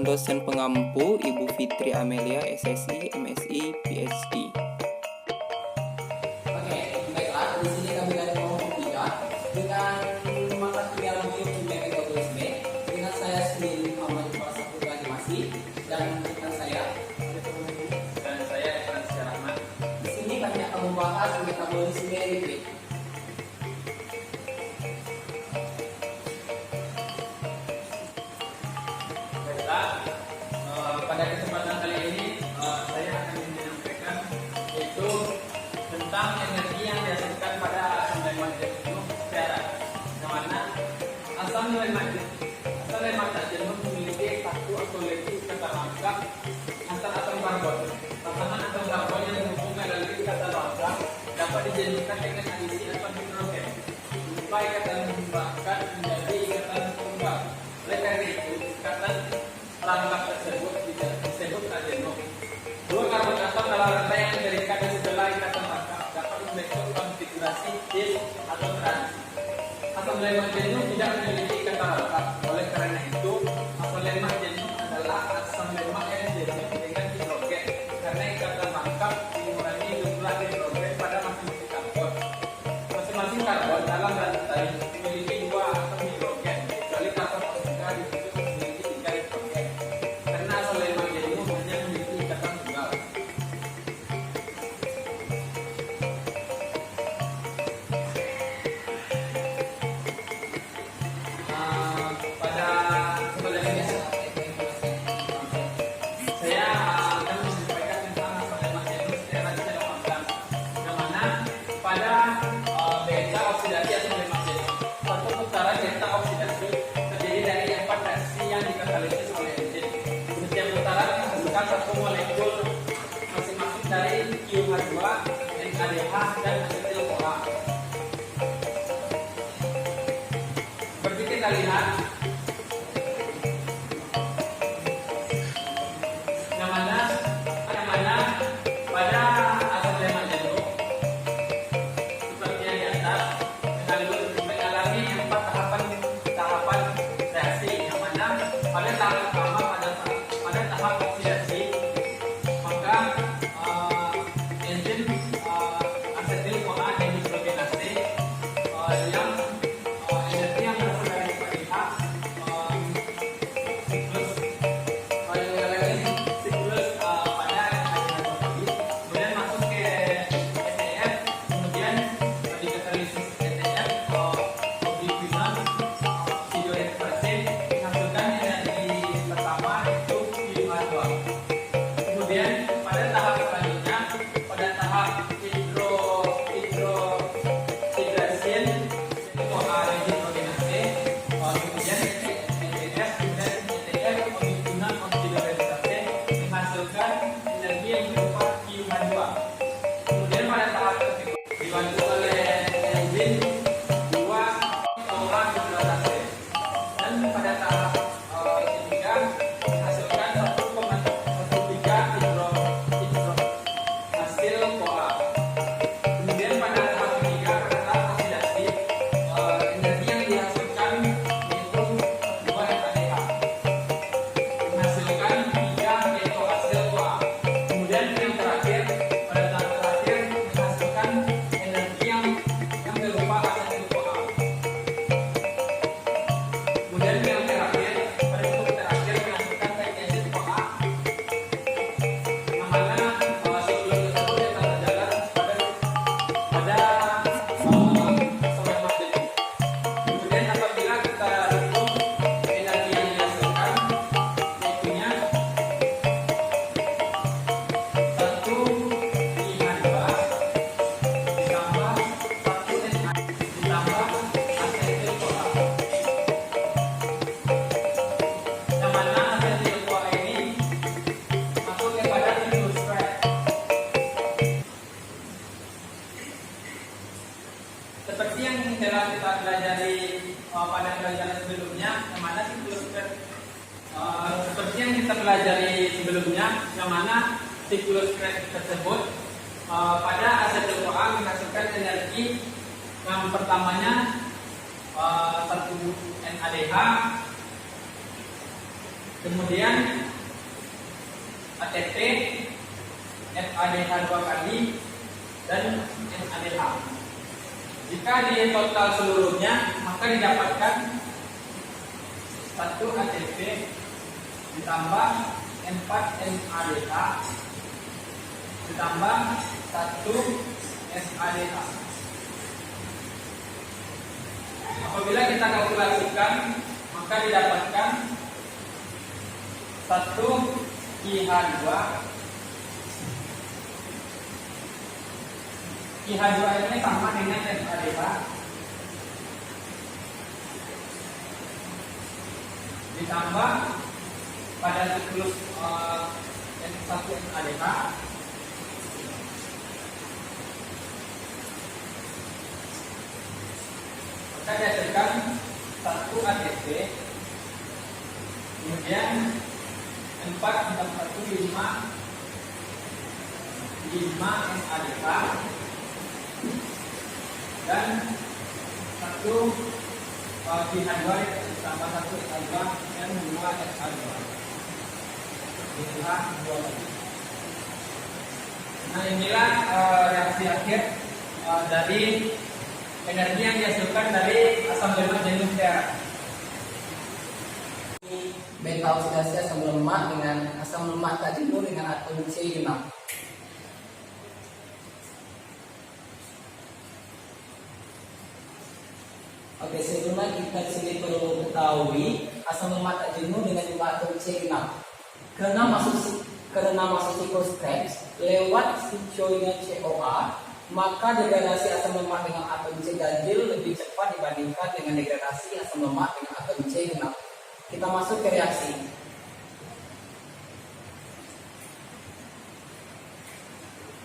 dosen pengampu Ibu Fitri Amelia, SSI, MSI, PhD. Oke, baiklah. Di sini kami akan kelompok 3 dengan mata kuliah biokimia metabolisme dengan saya sendiri Muhammad Fasakur Animasi dan rekan saya Francis Rahmat. Di sini kami akan membahas metabolisme lipid. Pada kesempatan kali ini saya akan menyampaikan yaitu tentang energi yang dihasilkan pada asam lemak jenuh secara yang mana asam lemak jenuh memiliki satu atau lebih ikatan lengkap antar atom karbon. Pasangan atom karbon yang terhubung melalui ikatan lengkap dapat dijenuhkan dengan adisi atom hidrogen. Berupa ikatan bahkan menjadi ikatan tunggal. Oleh karena itu, ikatan lengkap tersebut disebut adenom. Dua karbon atom dalam rantai yang diberikan di sebelah ikatan lengkap dapat membentuk konfigurasi dis atau trans. Asam lemak jenuh tidak memiliki ikatan lengkap. Oleh karena itu, asam lemak jenuh adalah asam lemak yang jenuh dengan hidrogen karena ikatan lengkap mengurangi jumlah hidrogen pada masing-masing karbon. Masing-masing karbon dalam rantai memiliki dua atom hidrogen, kecuali karbon oksigen disebut memiliki 3 hidrogen. Karena asam lemak jenuh hanya memiliki ikatan tunggal. Pada kesempatan ini saya akan menyampaikan tentang asam lemak jenuh secara tidak lengkap. Yang mana pada beta oksidasi asam lemak jenuh, satu putaran beta oksidasi terdiri dari 4 reaksi yang dikatalisis oleh enzim. Setiap putaran menghasilkan satu molekul masing-masing dari QH2, NADH, dan asetil-CoA. Seperti kita lihat, yang mana pada asam lemak jenuh seperti yang di atas mengalami 4 tahapan reaksi, yang mana pada tahap pertama pada tahap oksidasi maka enzim asetil-CoA dehidrogenase yang energi yang berasal dari pH siklus siklus pada hidrolisis kemudian masuk ke ETF, kemudian dikatalisis ETF oxidizan oksidoreversin menghasilkan energi pertama yaitu QH2. Kemudian pada tahap selanjutnya pada tahap hidroksidrasin CoA dehidrogenase kemudian ETF, kemudian ETF oxidizan oksidoreversin menghasilkan energi yang berupa QH2. Kemudian pada tahap ketiga dibantu oleh enzim 2-ora hidrolase dan pada tahap ketiga menghasilkan 1,13 hasil CoA. Kemudian pada tahap ketiga pada tahap oksidasi energi yang dihasilkan yaitu 2 NADH menghasilkan 3 ketoasil CoA. Kemudian yang terakhir pada tahap terakhir menghasilkan energi yang berupa asetil-CoA. Kemudian yang terakhir pada tahap terakhir menghasilkan fatty acid CoA, yang mana siklus tersebut akan berjalan pada asam lemak jenuh. Kemudian apabila kita hitung energi yang dihasilkan yaitunya 1,5 ditambah 1 NA ditambah asetil-CoA, yang mana asetil-CoA ini masuk kepada siklus Krebs. Seperti yang telah kita pelajari pada pelajaran sebelumnya, yang mana siklus Krebs seperti yang kita pelajari sebelumnya, yang mana siklus Krebs tersebut pada asetil-CoA menghasilkan energi yang pertamanya 1 NADH kemudian ATP, FADH 2 kali, dan NADH. Jika di total seluruhnya, maka didapatkan 1 ATP ditambah 4 NADH ditambah 1 SADH. Apabila kita kalkulasikan, maka didapatkan 1 IH2. IH2 ini sama dengan SADH ditambah pada siklus N1 SADH maka dihasilkan 1 ATP, kemudian 4 tambah 1 5 NADH dan 1 IH2 tambah 1 SH2 dan 2 SH2. Nah, inilah reaksi akhir dari energi yang dihasilkan dari asam lemak jenuh perak. Beta oksidasi asam lemak dengan asam lemak tak jenuh dengan atom C6. Oke, sebelumnya kita di sini perlu ketahui asam lemak tak jenuh dengan jumlah atom C6. Karena masuk siklus Krebs lewat siklosnya COA, maka degradasi asam lemak dengan atom C ganjil lebih cepat dibandingkan dengan degradasi asam lemak dengan atom C6. Kita masuk ke reaksi.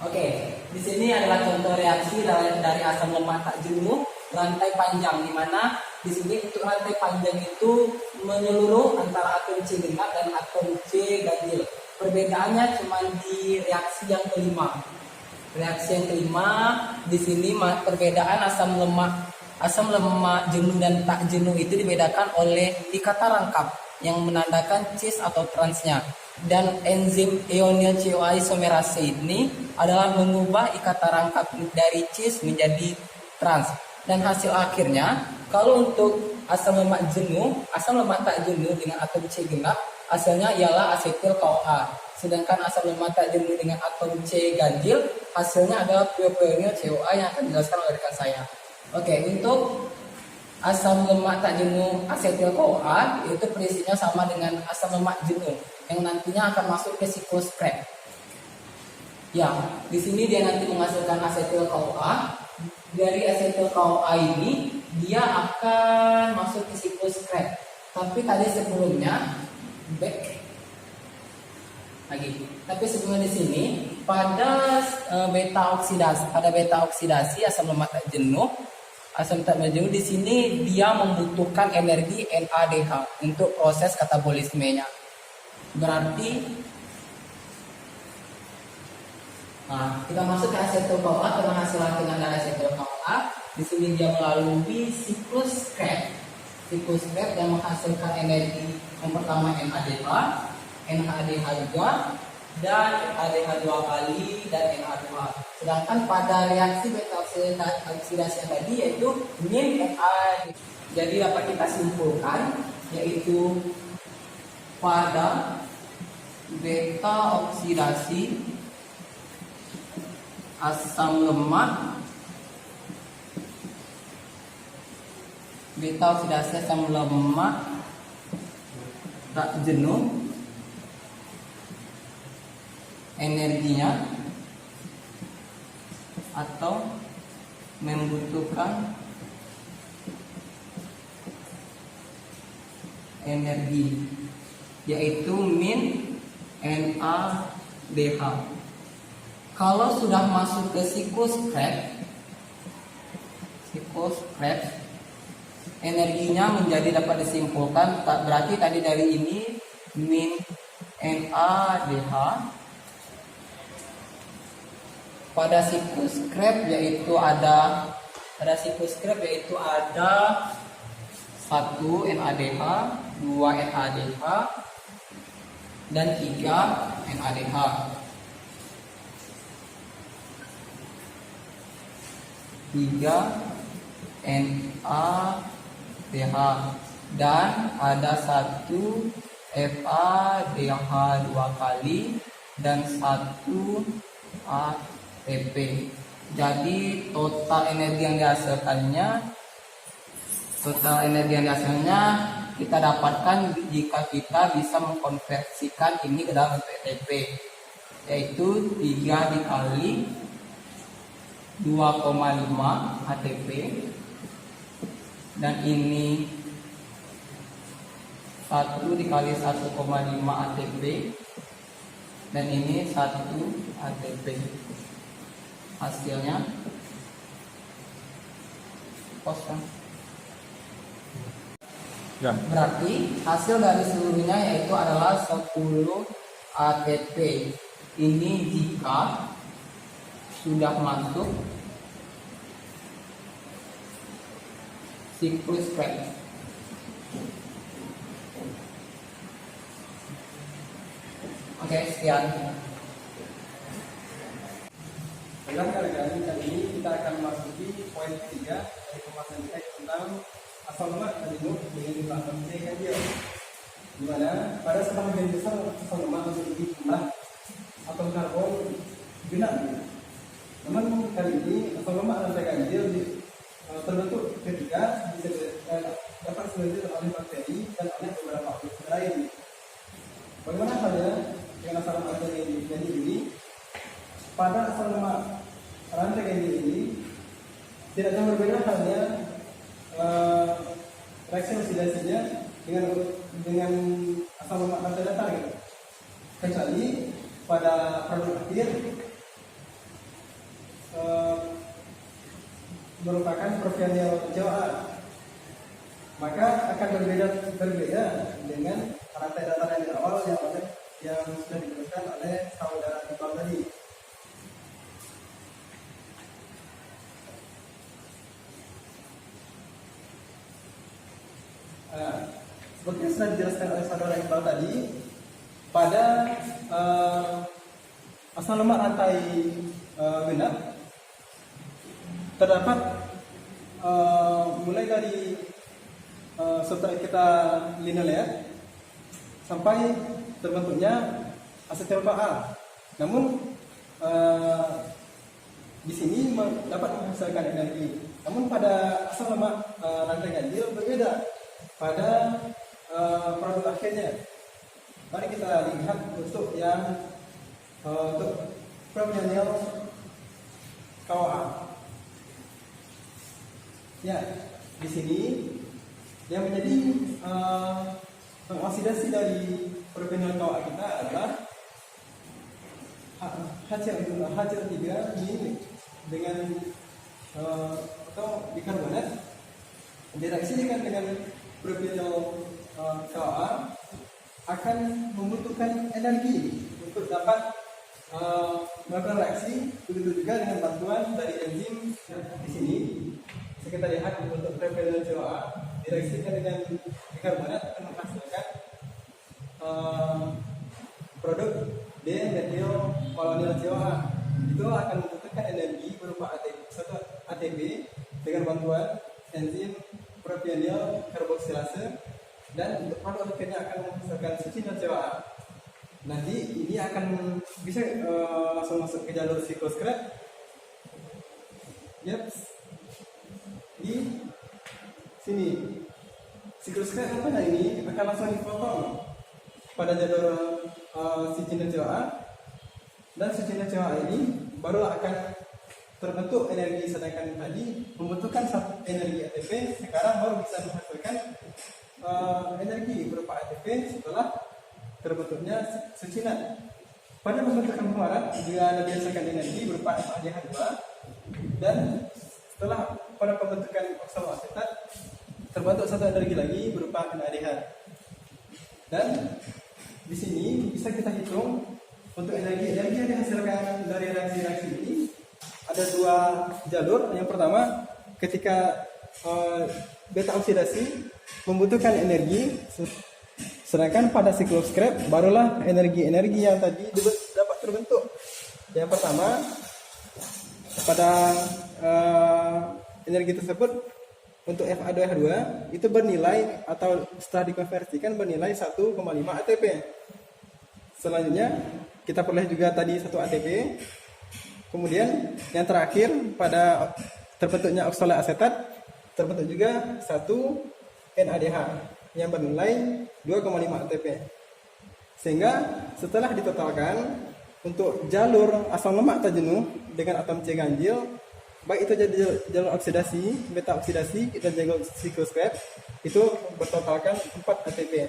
Oke, di sini adalah contoh reaksi dari asam lemak tak jenuh rantai panjang, di mana di sini untuk rantai panjang itu menyeluruh antara atom C genap dan atom C ganjil. Perbedaannya cuma di reaksi yang kelima. Reaksi yang kelima di sini perbedaan asam lemak jenuh dan tak jenuh itu dibedakan oleh ikatan rangkap yang menandakan cis atau transnya. Dan enzim ionil CoA isomerase ini adalah mengubah ikatan rangkap dari cis menjadi trans. Dan hasil akhirnya, kalau untuk asam lemak tak jenuh dengan atom C genap, hasilnya ialah asetil CoA. Sedangkan asam lemak tak jenuh dengan atom C ganjil, hasilnya adalah propionil CoA yang akan dijelaskan oleh rekan saya. Oke, untuk asam lemak tak jenuh asetil CoA, itu prinsipnya sama dengan asam lemak jenuh yang nantinya akan masuk ke siklus Krebs. Ya, di sini dia nanti menghasilkan asetil CoA. Dari asetil CoA ini dia akan masuk ke siklus Krebs. Tapi tadi sebelumnya sebelumnya di sini pada beta oksidasi asam lemak tak jenuh di sini dia membutuhkan energi NADH untuk proses katabolismenya. Berarti kita masuk ke asetil CoA. Karena hasil akhirnya dari asetil CoA, di sini dia melalui siklus Krebs. Siklus Krebs yang menghasilkan energi yang pertama NADH, NADH2, dan NADH 2 kali dan NA2. Sedangkan pada reaksi beta oksidasi tadi yaitu min NADH. Jadi dapat kita simpulkan yaitu pada beta oksidasi asam lemak tak jenuh, energinya atau membutuhkan energi yaitu min NADH. Kalau sudah masuk ke siklus Krebs, energinya menjadi dapat disimpulkan berarti tadi dari ini min NADH pada siklus Krebs yaitu ada 1 NADH, 2 NADH, dan 3 NADH. NADH dan ada 1 FADH 2 kali dan 1 ATP. Jadi total energi yang dihasilkannya kita dapatkan jika kita bisa mengkonversikan ini ke dalam bentuk ATP, yaitu 3 dikali 2,5 ATP, dan ini 1 dikali 1,5 ATP, dan ini 1 ATP. Hasilnya kosong. Ya. Berarti hasil dari seluruhnya yaitu adalah 10 ATP. Ini jika sudah masuk siklus Krebs. Oke, sekian. Baiklah kali ini kita akan memasuki poin ketiga dari pembahasan teks tentang asal lemak dan jenuh dengan jumlah yang dia. Di mana pada sebagian besar asal lemak memiliki jumlah atom karbon genap. Namun kali ini asal lemak rantai ganjil terbentuk ketika dapat diselenggarakan oleh bakteri dan oleh beberapa organisme lain. Bagaimana halnya dengan asal lemak rantai ganjil ini? Pada asal lemak rantai ganjil ini tidak jauh berbeda halnya reaksi oksidasinya dengan asal lemak rantai datar, gitu. Kecuali pada produk akhir merupakan propionyl CoA, maka akan berbeda dengan rantai datar yang di awal yang sudah digunakan oleh saudara Iqbal tadi. Seperti yang sudah dijelaskan oleh saudara Iqbal tadi, pada asal lemak rantai genap terdapat mulai dari substrat kita linoleat sampai terbentuknya asetil CoA. Namun di sini dapat menghasilkan energi. Namun pada asal lemak rantai ganjil berbeda pada produk akhirnya. Mari kita lihat untuk propionyl CoA. Ya, di sini yang menjadi oksidasi dari propionyl CoA kita adalah HCl3 ini dengan atau bikarbonat direaksikan dengan propionyl CoA akan membutuhkan energi untuk dapat melakukan reaksi. Begitu juga dengan bantuan dari enzim di sini. Kita lihat untuk propionyl CoA direaksikan dengan bikarbonat akan menghasilkan produk D-methyl CoA. Itu akan membutuhkan energi berupa ATP dengan bantuan enzim propionyl karboksilase, dan untuk produk akhirnya akan menghasilkan succinil CoA. Nanti ini akan bisa langsung masuk ke jalur siklus Krebs. Yep. Di sini siklus Krebs pada ini akan langsung dipotong pada jalur succinil CoA, dan succinil CoA ini baru akan terbentuk energi, sedangkan tadi membutuhkan energi ATP, sekarang baru bisa menghasilkan energi berupa ATP setelah terbentuknya succinat. Pada pembentukan pemarat juga dihasilkan energi berupa FADH2, dan setelah pada pembentukan oksaloasetat terbentuk satu energi lagi berupa NADH. Dan di sini bisa kita hitung untuk energi yang dihasilkan dari reaksi-reaksi ini ada dua jalur. Yang pertama, ketika beta oksidasi membutuhkan energi Sedangkan pada siklus Krebs barulah energi-energi yang tadi dapat terbentuk. Yang pertama, pada energi tersebut untuk Fa2H2 itu bernilai atau setelah dikonversikan bernilai 1,5 ATP. Selanjutnya kita peroleh juga tadi 1 ATP. Kemudian yang terakhir pada terbentuknya oksalat asetat terbentuk juga 1 NADH yang bernilai 2,5 ATP. Sehingga setelah ditotalkan untuk jalur asam lemak tak jenuh dengan atom C ganjil, baik itu jadi jalur oksidasi, beta oksidasi dan jalur siklus Krebs, itu bertotalkan 4 ATP.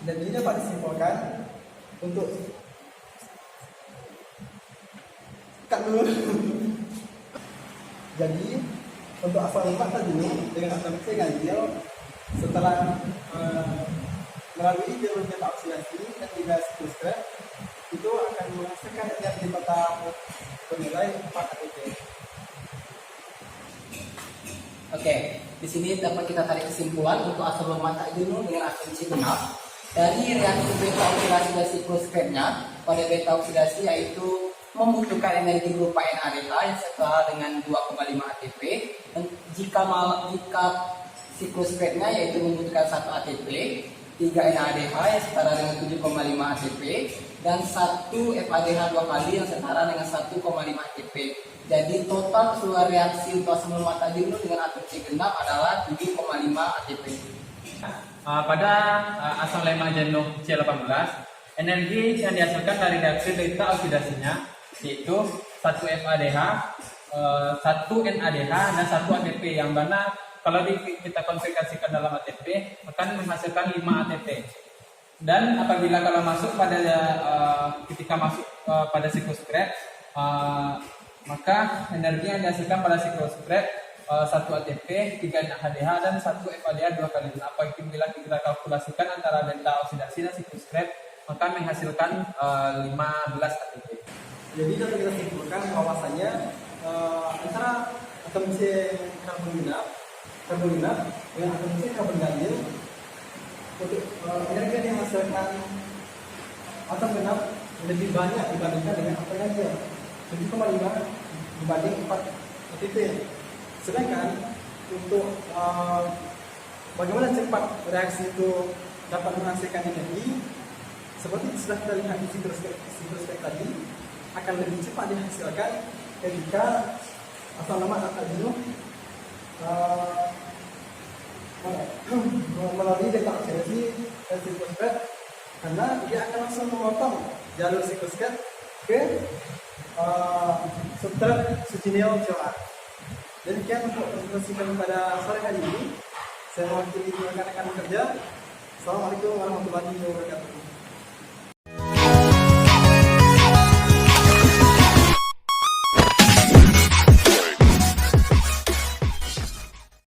Dan ini dapat disimpulkan untuk cut dulu. Jadi untuk asam lemak tak jenuh dengan atom C ganjil setelah melalui jalur beta oksidasi dan juga siklus Krebs itu akan menghasilkan energi total bernilai 4 ATP. Oke, di sini dapat kita tarik kesimpulan untuk asam lemak tak jenuh dengan atom C genap dari reaksi beta oksidasi dan siklus Krebs-nya. Pada beta oksidasi yaitu membutuhkan energi berupa NADH yang setara dengan 2,5 ATP, dan jika siklus Krebs-nya yaitu membutuhkan 1 ATP, 3 NADH yang setara dengan 7,5 ATP, dan 1 FADH 2 kali yang setara dengan 1,5 ATP. Jadi total keseluruhan reaksi untuk asam lemak tak jenuh dengan atom C genap adalah 7,5 ATP. Pada asam lemak jenuh C18, energi yang dihasilkan dari reaksi beta oksidasinya yaitu 1 FADH, 1 NADH, dan 1 ATP, yang mana kalau kita konversikan dalam ATP akan menghasilkan 5 ATP. Dan apabila kalau masuk pada ketika masuk pada siklus Krebs, maka energi yang dihasilkan pada siklus Krebs 1 ATP, 3 NADH, dan 1 FADH 2 kali. Apabila kita kalkulasikan antara beta oksidasi dan siklus Krebs, maka menghasilkan 15 ATP. Jadi dapat kita simpulkan bahwasanya antara atom C karbon genap dengan atom C karbon ganjil untuk energi yang dihasilkan atom genap lebih banyak dibandingkan dengan atom ganjil, 7,5 dibanding 4 ATP. Sedangkan untuk bagaimana cepat reaksi itu dapat menghasilkan energi, seperti sudah kita lihat di siklus Krebs tadi, akan lebih cepat dihasilkan ketika asam lemak tak jenuh melalui beta oksidasi dan siklus Krebs, karena dia akan langsung memotong jalur siklus Krebs ke substrat succinyl CoA. Demikian untuk presentasi kami pada sore hari ini. Saya mewakili rekan-rekan kerja. Assalamualaikum warahmatullahi wabarakatuh.